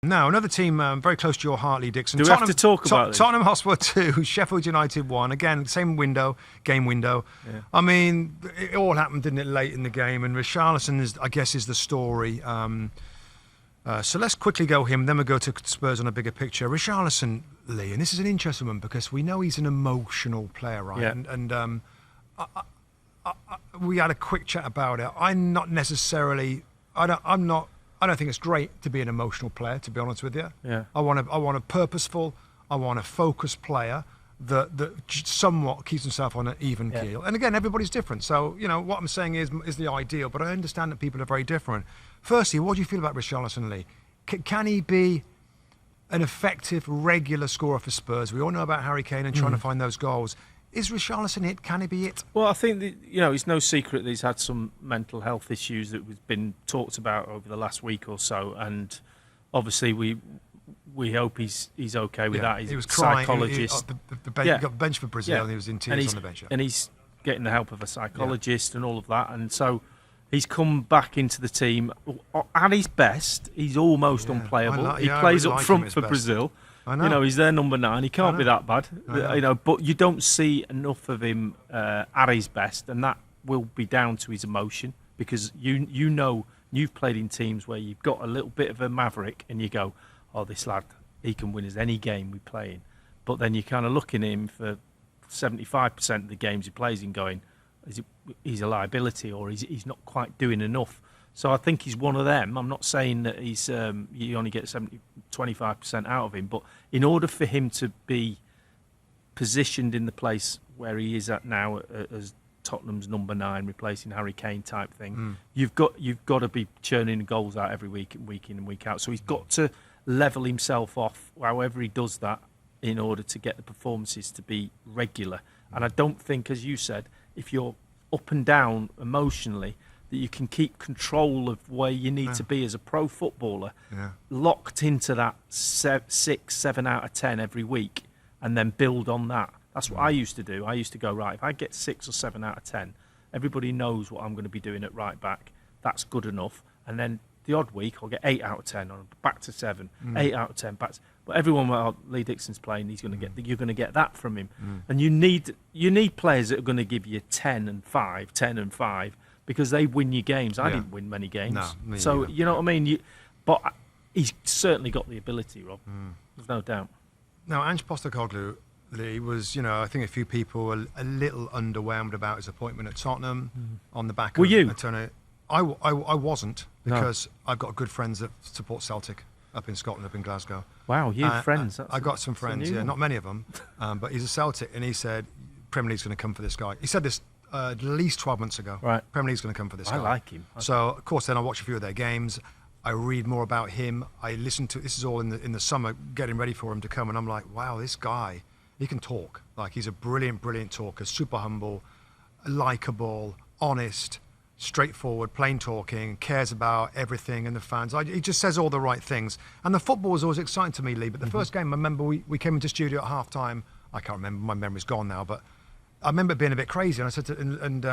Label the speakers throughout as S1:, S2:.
S1: Now, another team very close to your heart, Lee Dixon.
S2: Do we have to talk about this?
S1: Tottenham Hotspur 2, Sheffield United 1. Again, same game window.
S2: Yeah.
S1: I mean, it all happened, didn't it, late in the game? And Richarlison, is the story. So let's quickly go him, then we'll go to Spurs on a bigger picture. Richarlison, Lee, and this is an interesting one because we know he's an emotional player, right?
S2: Yeah.
S1: And we had a quick chat about it. I'm not necessarily... I don't think it's great to be an emotional player, to be honest with you.
S2: Yeah.
S1: I want a purposeful, I want a focused player that somewhat keeps himself on an even keel. And again, everybody's different. So, what I'm saying is the ideal, but I understand that people are very different. Firstly, what do you feel about Richarlison, Lee? Can he be an effective, regular scorer for Spurs? We all know about Harry Kane and trying to find those goals. Is Richarlison it? Can he be it?
S2: Well, I think that, it's no secret that he's had some mental health issues that have been talked about over the last week or so, and obviously we hope he's okay with that. He's
S1: he was
S2: a
S1: crying.
S2: psychologist.
S1: He got benched for Brazil and he was in tears on the bench.
S2: And he's getting the help of a psychologist and all of that, and so he's come back into the team at his best. He's almost unplayable. He plays up front for Brazil.
S1: I know.
S2: He's their number 9. He can't be that bad. But you don't see enough of him at his best, and that will be down to his emotion, because you've played in teams where you've got a little bit of a maverick and you go, oh, this lad, he can win us any game we play in. But then you kind of look at him for 75% of the games he plays in going, he's a liability, or he's not quite doing enough. So I think he's one of them. I'm not saying that he's you only get 25% out of him, but in order for him to be positioned in the place where he is at now as Tottenham's number 9, replacing Harry Kane type thing, you've got to be churning goals out every week in and week out. So he's got to level himself off, however he does that, in order to get the performances to be regular. And I don't think, as you said, if you're up and down emotionally, that you can keep control of where you need to be as a pro footballer, locked into that 6, 7 out of 10 every week, and then build on that. That's what I used to do. I used to go, right, if I get 6 or 7 out of 10, everybody knows what I'm going to be doing at right back. That's good enough. And then the odd week, I'll get 8 out of 10, or back to 7, 8 out of 10, back to... But everyone, well, Lee Dixon's playing, you're going to get that from him. And you need players that are going to give you 10 and 5, because they win you games. I didn't win many games. No, so, you know what I mean? But he's certainly got the ability, Rob. There's no doubt.
S1: Now, Ange Postecoglou, Lee, was, I think a few people were a little underwhelmed about his appointment at Tottenham on the back of...
S2: Were you?
S1: I wasn't, because I've got good friends that support Celtic up in Scotland, up in Glasgow.
S2: Wow, you have friends.
S1: I got some friends, not many of them, but he's a Celtic, and he said, Premier League's going to come for this guy. He said this at least 12 months ago.
S2: Right.
S1: Premier League's going to come for this guy.
S2: I like him.
S1: So, of course, then I watch a few of their games. I read more about him. I listen to... This is all in the summer, getting ready for him to come, and I'm like, wow, this guy, he can talk. Like, he's a brilliant talker, super humble, likeable, honest, straightforward, plain talking, cares about everything and the fans. He just says all the right things. And the football was always exciting to me, Lee, but the first game, I remember we came into studio at half-time. I can't remember, my memory's gone now, but I remember it being a bit crazy, and I said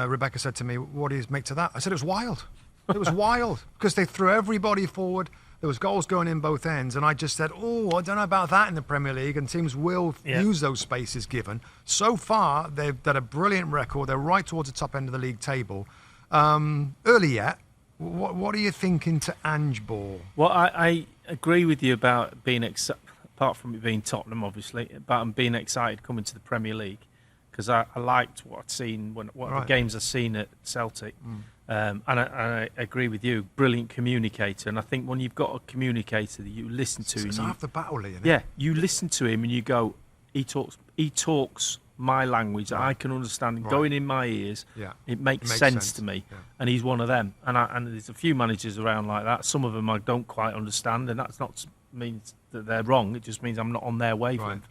S1: Rebecca said to me, what do you make to that? I said, it was wild. It was wild, because they threw everybody forward. There was goals going in both ends, and I just said, I don't know about that in the Premier League, and teams will use those spaces given. So far, they've done a brilliant record. They're right towards the top end of the league table. Early yet, what are you thinking to Ange Ball?
S2: Well, I agree with you about being, apart from it being Tottenham, obviously, about being excited coming to the Premier League, because I liked what I'd seen, the games I've seen at Celtic. And I agree with you, brilliant communicator. And I think when you've got a communicator that you listen to...
S1: It's half the battle, isn't it?
S2: Yeah, you listen to him and you go, he talks my language that I can understand, going in my ears. It makes sense to me. And he's one of them. And there's a few managers around like that. Some of them I don't quite understand, and that's not means that they're wrong. It just means I'm not on their wavelength.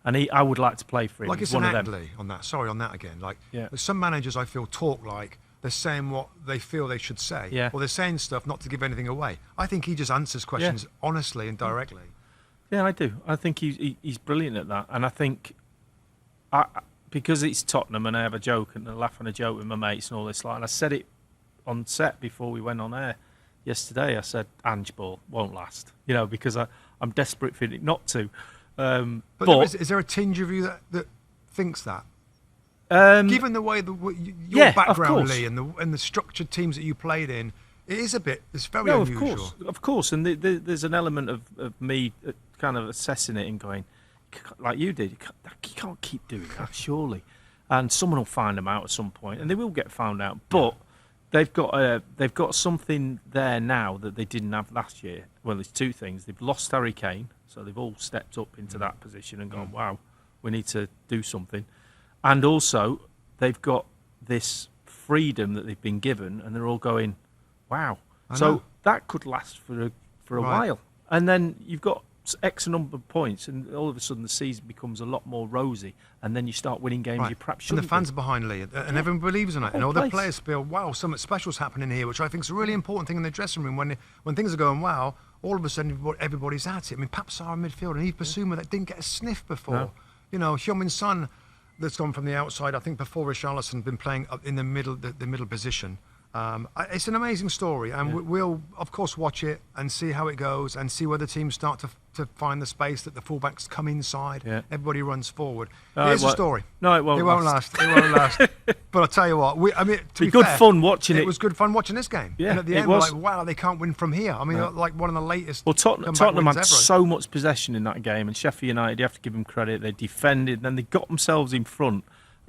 S2: And I would like to play for him.
S1: Like, it's
S2: one
S1: an
S2: of them.
S1: Lee on that. Sorry, on that again. Like, there's some managers I feel talk like they're saying what they feel they should say, or they're saying stuff not to give anything away. I think he just answers questions honestly and directly. Yeah,
S2: I do. I think he's brilliant at that, and I think because it's Tottenham, and I have a joke and a laugh and a joke with my mates and all this, and I said it on set before we went on air, yesterday. I said Ange ball won't last, because I'm desperate for it not to.
S1: But is there a tinge of you that thinks that? Given the way your background, Lee, and the structured teams that you played in, it's very unusual.
S2: Of course, and there's an element of me kind of assessing it and going, like you did, you can't keep doing that, surely. And someone will find them out at some point, and they will get found out. But they've got something there now that they didn't have last year. Well, there's two things. They've lost Harry Kane, so they've all stepped up into that position and gone, wow, we need to do something. And also, they've got this freedom that they've been given, and they're all going, wow. So that could last for a while. And then you've got X number of points, and all of a sudden the season becomes a lot more rosy, and then you start winning games you perhaps shouldn't.
S1: And the fans are behind Lee, and everyone believes in it, and all the players feel, wow, something special's happening here, which I think is a really important thing in the dressing room. When things are going wow, all of a sudden everybody's at it. I mean, Papsar in midfield, and Yves Bissouma that didn't get a sniff before. No. Heung-min Son that's gone from the outside. I think before Richarlison been playing up in the middle position. It's an amazing story, and we'll of course watch it and see how it goes, and see whether teams start to find the space that the fullbacks come inside. Everybody runs forward. It's a story.
S2: No, it won't.
S1: It won't last. It won't last. But I'll tell you what. To be
S2: good
S1: fair,
S2: fun watching it.
S1: It was good fun watching this game.
S2: Yeah,
S1: and at the end, we're like, wow, they can't win from here. I mean, like one of the latest.
S2: Well, Tottenham had so much possession in that game, and Sheffield United, you have to give them credit. They defended, then they got themselves in front,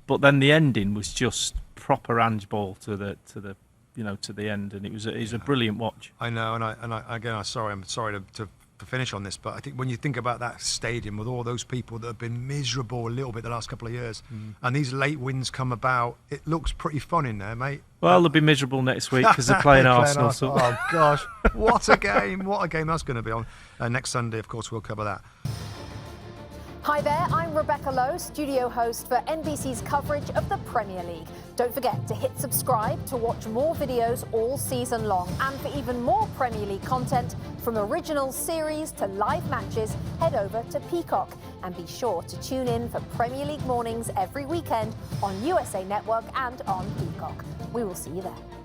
S2: but then the ending was just proper Ange ball to the end, and it was a brilliant watch.
S1: I know, and I'm sorry to finish on this, but I think when you think about that stadium with all those people that have been miserable a little bit the last couple of years, and these late wins come about, it looks pretty fun in there, mate.
S2: Well, they'll be miserable next week because they're playing Arsenal.
S1: Oh gosh, what a game! What a game that's going to be on next Sunday. Of course, we'll cover that.
S3: Hi there, I'm Rebecca Lowe, studio host for NBC's coverage of the Premier League. Don't forget to hit subscribe to watch more videos all season long. And for even more Premier League content, from original series to live matches, head over to Peacock. And be sure to tune in for Premier League mornings every weekend on USA Network and on Peacock. We will see you there.